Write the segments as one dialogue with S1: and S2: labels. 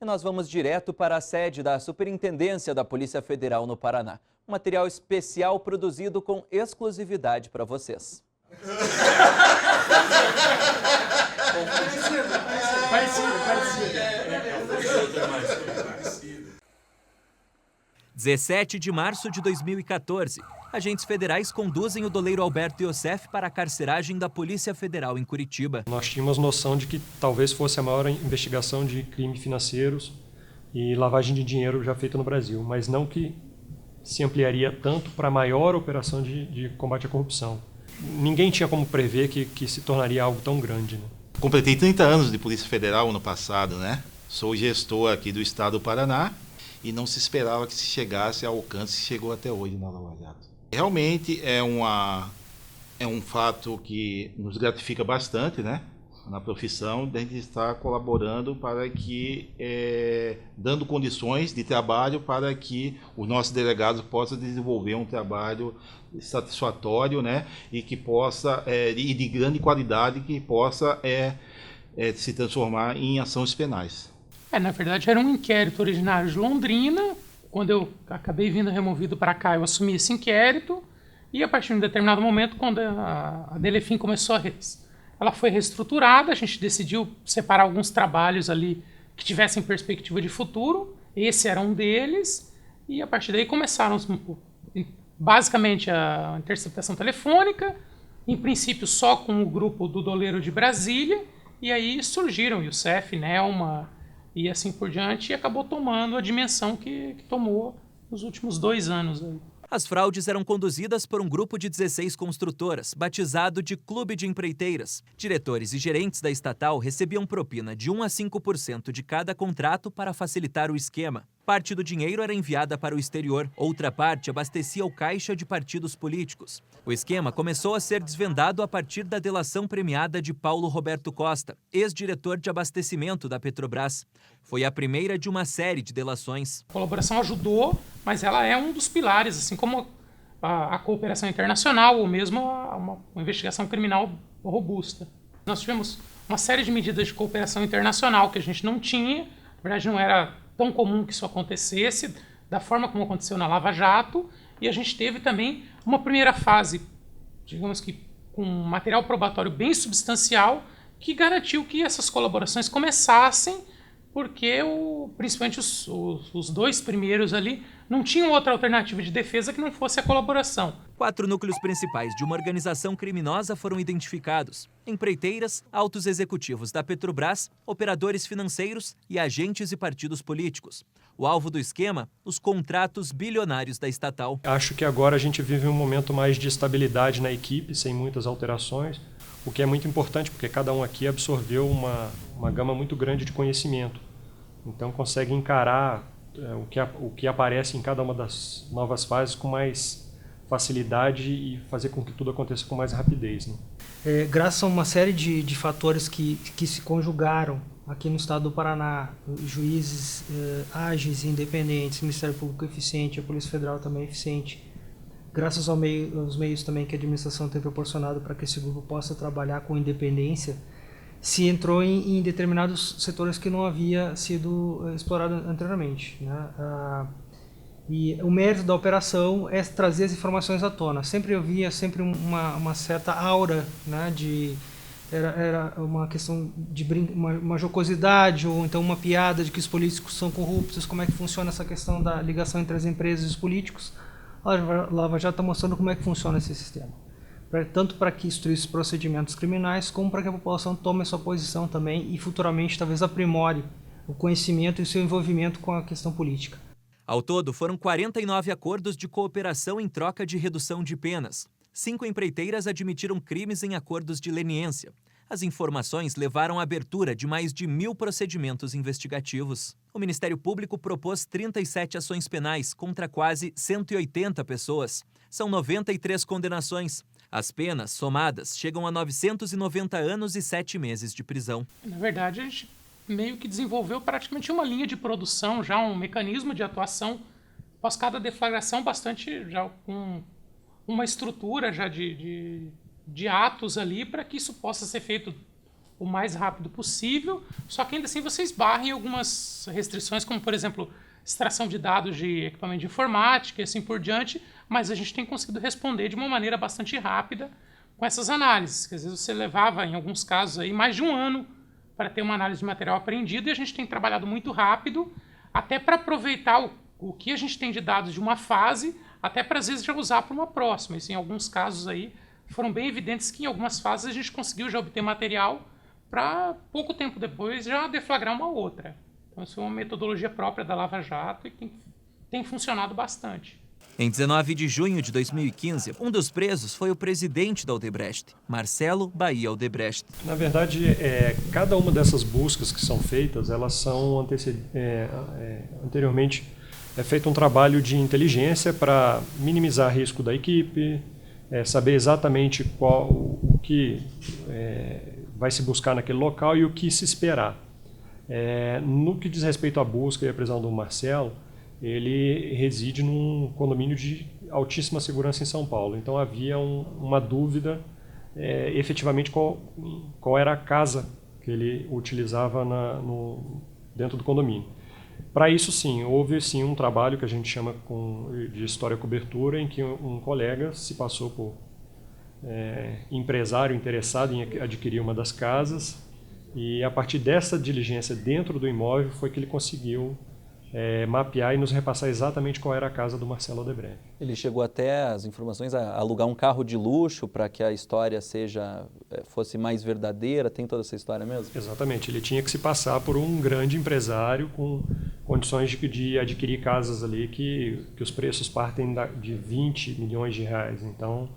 S1: E nós vamos direto para a sede da Superintendência da Polícia Federal no Paraná. Um material especial produzido com exclusividade para vocês.
S2: Parecido. 17 de março de 2014. Agentes federais conduzem o doleiro Alberto Iosef para a carceragem da Polícia Federal em Curitiba.
S3: Nós tínhamos noção de que talvez fosse a maior investigação de crimes financeiros e lavagem de dinheiro já feita no Brasil, mas não que se ampliaria tanto para a maior operação de combate à corrupção. Ninguém tinha como prever que se tornaria algo tão grande, né?
S4: Completei 30 anos de Polícia Federal ano passado, né? Sou gestor aqui do estado do Paraná e não se esperava que se chegasse ao alcance que chegou até hoje na Lava Jato. Realmente é um fato que nos gratifica bastante, né? Na profissão, de a gente estar colaborando para que, dando condições de trabalho para que os nossos delegados possam desenvolver um trabalho satisfatório, né? E que possa, e de grande qualidade, que possa se transformar em ações penais.
S5: Na verdade era um inquérito originário de Londrina. Quando eu acabei vindo removido para cá, eu assumi esse inquérito e a partir de um determinado momento, quando a Delefim começou ela foi reestruturada, a gente decidiu separar alguns trabalhos ali que tivessem perspectiva de futuro, esse era um deles, e a partir daí começaram basicamente a interceptação telefônica, em princípio só com o grupo do doleiro de Brasília, e aí surgiram o Iosef, Nelma e assim por diante, e acabou tomando a dimensão que tomou nos últimos 2 anos aí.
S2: As fraudes eram conduzidas por um grupo de 16 construtoras, batizado de Clube de Empreiteiras. Diretores e gerentes da estatal recebiam propina de 1 a 5% de cada contrato para facilitar o esquema. Parte do dinheiro era enviada para o exterior, outra parte abastecia o caixa de partidos políticos. O esquema começou a ser desvendado a partir da delação premiada de Paulo Roberto Costa, ex-diretor de abastecimento da Petrobras. Foi a primeira de uma série de delações.
S5: A colaboração ajudou, mas ela é um dos pilares, assim como a cooperação internacional ou mesmo uma investigação criminal robusta. Nós tivemos uma série de medidas de cooperação internacional que a gente não tinha, na verdade não era tão comum que isso acontecesse, da forma como aconteceu na Lava Jato, e a gente teve também uma primeira fase, digamos que com um material probatório bem substancial, que garantiu que essas colaborações começassem, porque principalmente os 2 primeiros ali não tinham outra alternativa de defesa que não fosse a colaboração.
S2: 4 núcleos principais de uma organização criminosa foram identificados: empreiteiras, altos executivos da Petrobras, operadores financeiros e agentes e partidos políticos. O alvo do esquema, os contratos bilionários da estatal.
S3: Acho que agora a gente vive um momento mais de estabilidade na equipe, sem muitas alterações, o que é muito importante, porque cada um aqui absorveu uma gama muito grande de conhecimento. Então consegue encarar o que aparece em cada uma das novas fases com mais facilidade e fazer com que tudo aconteça com mais rapidez, né?
S6: Graças a uma série de fatores que se conjugaram aqui no estado do Paraná, juízes ágeis e independentes, Ministério Público eficiente, a Polícia Federal também eficiente, graças aos meios também que a administração tem proporcionado para que esse grupo possa trabalhar com independência, se entrou em determinados setores que não havia sido explorado anteriormente, né? E o mérito da operação é trazer as informações à tona. Sempre eu via uma certa aura, né, era uma questão de uma jocosidade ou então uma piada de que os políticos são corruptos, como é que funciona essa questão da ligação entre as empresas e os políticos. A Lava Jato está mostrando como é que funciona esse sistema. Tanto para que instrua esses procedimentos criminais, como para que a população tome a sua posição também e futuramente talvez aprimore o conhecimento e o seu envolvimento com a questão política.
S2: Ao todo, foram 49 acordos de cooperação em troca de redução de penas. 5 empreiteiras admitiram crimes em acordos de leniência. As informações levaram à abertura de mais de 1.000 procedimentos investigativos. O Ministério Público propôs 37 ações penais contra quase 180 pessoas. São 93 condenações. As penas, somadas, chegam a 990 anos e 7 meses de prisão.
S5: Na verdade, a gente meio que desenvolveu praticamente uma linha de produção, já um mecanismo de atuação após cada deflagração bastante já com uma estrutura já de atos ali para que isso possa ser feito o mais rápido possível, só que ainda assim você esbarra em algumas restrições, como, por exemplo, extração de dados de equipamento de informática e assim por diante, mas a gente tem conseguido responder de uma maneira bastante rápida com essas análises, que às vezes você levava, em alguns casos, aí, mais de um ano para ter uma análise de material apreendido, e a gente tem trabalhado muito rápido, até para aproveitar o que a gente tem de dados de uma fase, até para, às vezes, já usar para uma próxima. Isso, em alguns casos, aí, foram bem evidentes que, em algumas fases, a gente conseguiu já obter material para, pouco tempo depois, já deflagrar uma outra. Então, isso é uma metodologia própria da Lava Jato e que tem funcionado bastante.
S2: Em 19 de junho de 2015, um dos presos foi o presidente da Odebrecht, Marcelo Bahia Odebrecht.
S3: Na verdade, cada uma dessas buscas que são feitas, elas são anteriormente feito um trabalho de inteligência para minimizar risco da equipe, saber exatamente o que vai se buscar naquele local e o que se esperar. No que diz respeito à busca e à prisão do Marcelo, ele reside num condomínio de altíssima segurança em São Paulo. Então havia uma dúvida efetivamente qual era a casa que ele utilizava dentro do condomínio. Para isso, sim, houve sim um trabalho que a gente chama de história cobertura, em que um colega se passou por empresário interessado em adquirir uma das casas, e a partir dessa diligência dentro do imóvel foi que ele conseguiu mapear e nos repassar exatamente qual era a casa do Marcelo Odebrecht.
S1: Ele chegou até, as informações, a alugar um carro de luxo para que a história fosse mais verdadeira, tem toda essa história mesmo?
S3: Exatamente, ele tinha que se passar por um grande empresário com condições de adquirir casas ali que os preços partem de 20 milhões de reais. Então,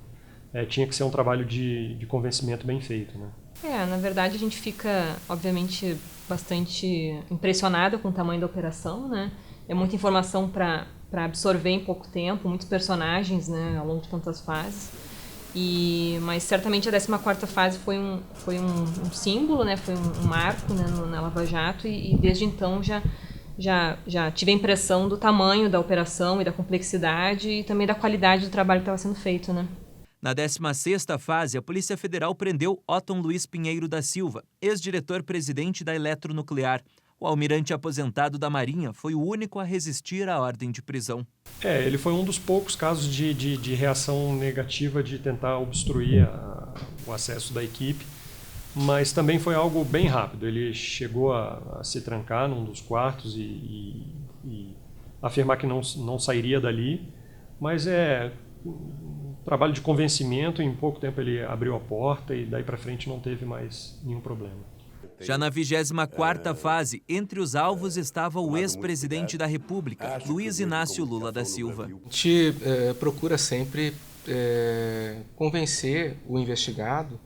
S3: tinha que ser um trabalho de convencimento bem feito, né?
S7: Na verdade a gente fica, obviamente, bastante impressionado com o tamanho da operação, né? É muita informação para absorver em pouco tempo, muitos personagens, né, ao longo de tantas fases. Mas certamente a 14ª fase foi um símbolo, né? Foi um marco, né, na Lava Jato, e desde então já tive a impressão do tamanho da operação e da complexidade e também da qualidade do trabalho que estava sendo feito, né?
S2: Na 16ª fase, a Polícia Federal prendeu Otton Luiz Pinheiro da Silva, ex-diretor-presidente da Eletronuclear. O almirante aposentado da Marinha foi o único a resistir à ordem de prisão.
S3: Ele foi um dos poucos casos de reação negativa de tentar obstruir o acesso da equipe, mas também foi algo bem rápido. Ele chegou a se trancar num dos quartos e afirmar que não sairia dali, mas trabalho de convencimento, em pouco tempo ele abriu a porta e daí para frente não teve mais nenhum problema.
S2: Já na 24ª fase, entre os alvos estava o ex-presidente da República, Luiz Inácio Lula da Silva.
S8: A gente procura sempre convencer o investigado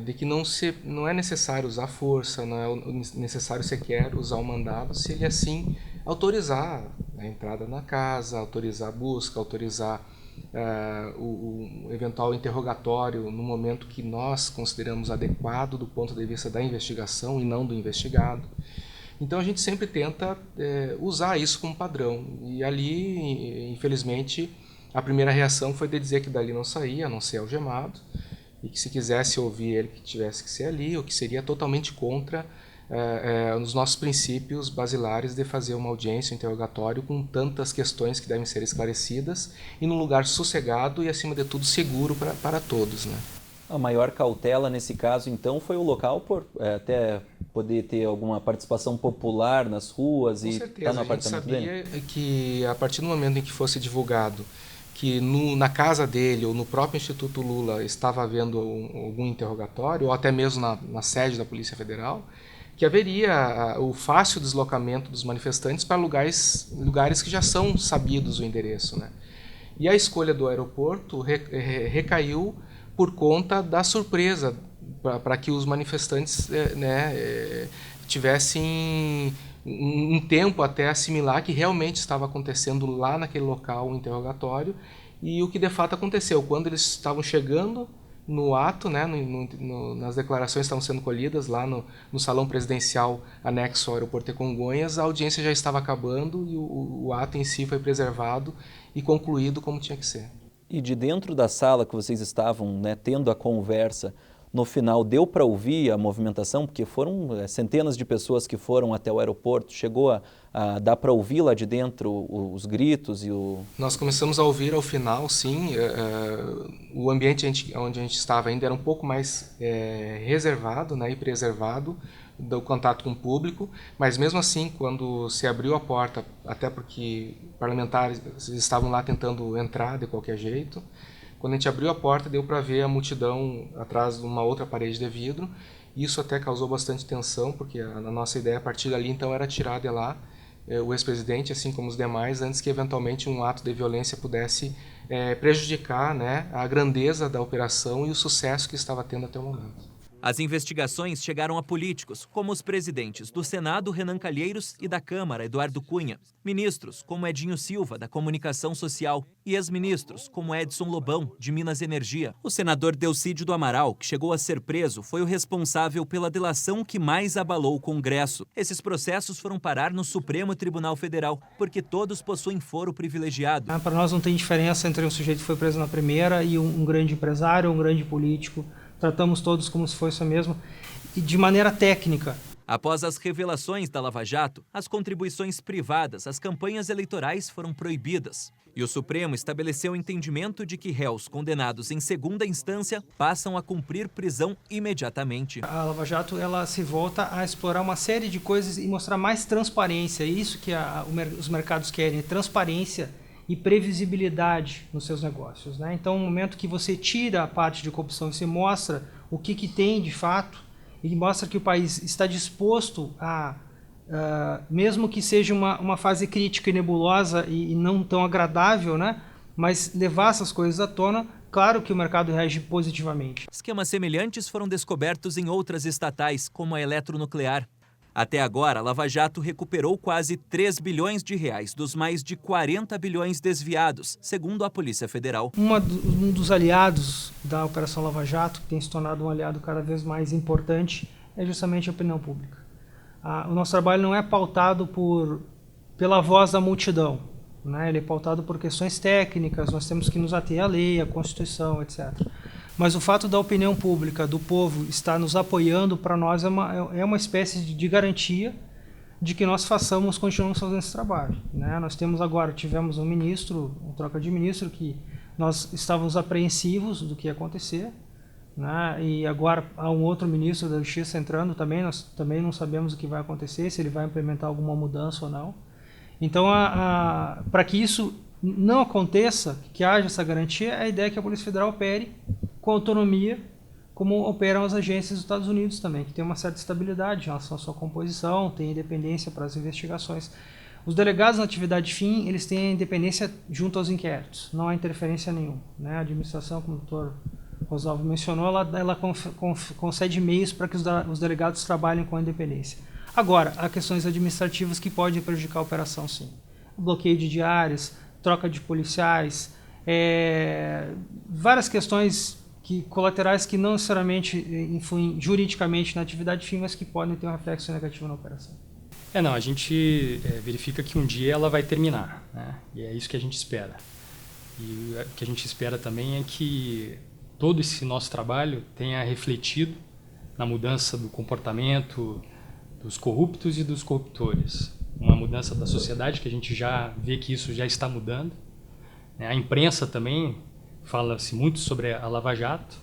S8: de que não é necessário usar força, não é necessário sequer usar o mandado, se ele assim autorizar a entrada na casa, autorizar a busca, autorizar o eventual interrogatório no momento que nós consideramos adequado do ponto de vista da investigação e não do investigado. Então a gente sempre tenta usar isso como padrão. E ali, infelizmente, a primeira reação foi de dizer que dali não saía, a não ser algemado, e que se quisesse ouvir ele, que tivesse que ser ali, ou que seria totalmente contra os nossos princípios basilares de fazer uma audiência, um interrogatório com tantas questões que devem ser esclarecidas e num lugar sossegado e, acima de tudo, seguro para todos, né?
S1: A maior cautela nesse caso, então, foi o local, por até poder ter alguma participação popular nas ruas e estar no apartamento dele?
S8: A gente sabia que, a partir do momento em que fosse divulgado que na casa dele ou no próprio Instituto Lula estava havendo algum interrogatório, ou até mesmo na sede da Polícia Federal, que haveria o fácil deslocamento dos manifestantes para lugares que já são sabidos o endereço, né? E a escolha do aeroporto recaiu por conta da surpresa, para que os manifestantes tivessem um tempo até assimilar que realmente estava acontecendo lá naquele local um interrogatório, e o que de fato aconteceu. Quando eles estavam chegando no ato, né, nas declarações estavam sendo colhidas lá no salão presidencial anexo ao aeroporto de Congonhas, a audiência já estava acabando e o ato em si foi preservado e concluído como tinha que ser.
S1: E de dentro da sala que vocês estavam, né, tendo a conversa, no final deu para ouvir a movimentação, porque foram centenas de pessoas que foram até o aeroporto, chegou a dar para ouvir lá de dentro os gritos e o...
S8: Nós começamos a ouvir ao final, sim, o ambiente onde a gente estava ainda era um pouco mais reservado, né, e preservado do contato com o público, mas mesmo assim, quando se abriu a porta, até porque parlamentares estavam lá tentando entrar de qualquer jeito, quando a gente abriu a porta, deu para ver a multidão atrás de uma outra parede de vidro. Isso até causou bastante tensão, porque a nossa ideia a partir dali então era tirar de lá o ex-presidente, assim como os demais, antes que eventualmente um ato de violência pudesse prejudicar, né, a grandeza da operação e o sucesso que estava tendo até o momento.
S2: As investigações chegaram a políticos, como os presidentes do Senado, Renan Calheiros, e da Câmara, Eduardo Cunha, ministros, como Edinho Silva, da Comunicação Social, e ex-ministros, como Edson Lobão, de Minas e Energia. O senador Delcídio do Amaral, que chegou a ser preso, foi o responsável pela delação que mais abalou o Congresso. Esses processos foram parar no Supremo Tribunal Federal, porque todos possuem foro privilegiado.
S6: Para nós não tem diferença entre um sujeito que foi preso na primeira e um grande empresário ou um grande político. Tratamos todos como se fosse a mesma e de maneira técnica.
S2: Após as revelações da Lava Jato, as contribuições privadas às campanhas eleitorais foram proibidas. E o Supremo estabeleceu o entendimento de que réus condenados em segunda instância passam a cumprir prisão imediatamente.
S6: A Lava Jato ela se volta a explorar uma série de coisas e mostrar mais transparência. É isso que os mercados querem, transparência e previsibilidade nos seus negócios, né? Então, no momento que você tira a parte de corrupção e você mostra o que tem de fato, e mostra que o país está disposto a, mesmo que seja uma fase crítica e nebulosa e não tão agradável, né? Mas levar essas coisas à tona, claro que o mercado reage positivamente.
S2: Esquemas semelhantes foram descobertos em outras estatais, como a Eletronuclear. Até agora, a Lava Jato recuperou quase 3 bilhões de reais dos mais de 40 bilhões desviados, segundo a Polícia Federal.
S6: Um dos aliados da Operação Lava Jato, que tem se tornado um aliado cada vez mais importante, é justamente a opinião pública. O nosso trabalho não é pautado pela voz da multidão, né? Ele é pautado por questões técnicas, nós temos que nos ater à lei, à Constituição, etc. Mas o fato da opinião pública, do povo, estar nos apoiando, para nós é uma espécie de garantia de que nós continuamos fazendo esse trabalho, né? Nós tivemos um ministro, uma troca de ministro, que nós estávamos apreensivos do que ia acontecer, né? E agora há um outro ministro da Justiça entrando também, nós também não sabemos o que vai acontecer, se ele vai implementar alguma mudança ou não. Então, para que isso não aconteça, que haja essa garantia, a ideia é que a Polícia Federal opere com autonomia, como operam as agências dos Estados Unidos também, que tem uma certa estabilidade em relação à sua composição, tem independência para as investigações. Os delegados na atividade fim, eles têm independência junto aos inquéritos, não há interferência nenhuma, né? A administração, como o doutor Rosalvo mencionou, ela concede meios para que os delegados trabalhem com independência. Agora, há questões administrativas que podem prejudicar a operação, sim. O bloqueio de diárias, troca de policiais, várias questões colaterais que não necessariamente influem juridicamente na atividade fim, mas que podem ter um reflexo negativo na operação.
S3: A gente verifica que um dia ela vai terminar, né? E é isso que a gente espera. E o que a gente espera também é que todo esse nosso trabalho tenha refletido na mudança do comportamento dos corruptos e dos corruptores. Uma mudança da sociedade, que a gente já vê que isso já está mudando. A imprensa também fala-se muito sobre a Lava Jato,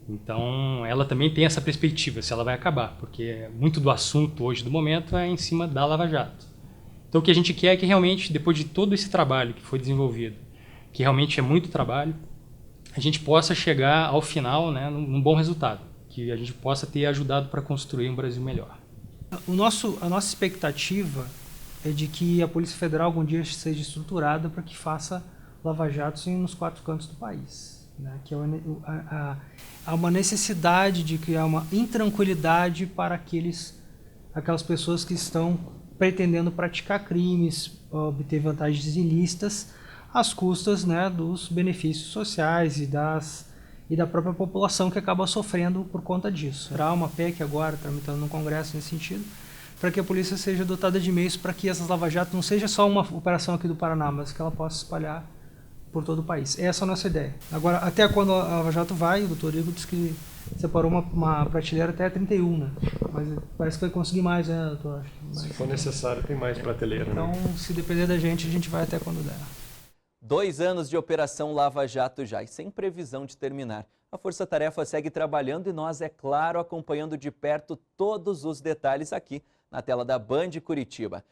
S3: então ela também tem essa perspectiva, se ela vai acabar, porque muito do assunto hoje do momento é em cima da Lava Jato. Então o que a gente quer é que realmente, depois de todo esse trabalho que foi desenvolvido, que realmente é muito trabalho, a gente possa chegar ao final, né, num bom resultado, que a gente possa ter ajudado para construir um Brasil melhor.
S6: A nossa expectativa é de que a Polícia Federal algum dia seja estruturada para que faça lava-jatos nos 4 cantos do país, né? Que há uma necessidade de criar uma intranquilidade para aquelas pessoas que estão pretendendo praticar crimes, obter vantagens ilícitas às custas, né, dos benefícios sociais e da própria população que acaba sofrendo por conta disso. Há uma PEC agora tramitando no Congresso nesse sentido, para que a polícia seja dotada de meios para que essas lava-jatos não seja só uma operação aqui do Paraná, mas que ela possa espalhar por todo o país. Essa é a nossa ideia. Agora, até quando a Lava Jato vai, o doutor Igor disse que separou uma prateleira até 31, né? Mas parece que vai conseguir mais, né, doutor?
S3: Se for necessário, tem mais prateleira.
S6: Então,
S3: né?
S6: se depender da gente, a gente vai até quando der.
S1: 2 anos de Operação Lava Jato já e sem previsão de terminar. A Força Tarefa segue trabalhando e nós, é claro, acompanhando de perto todos os detalhes aqui na tela da Band Curitiba.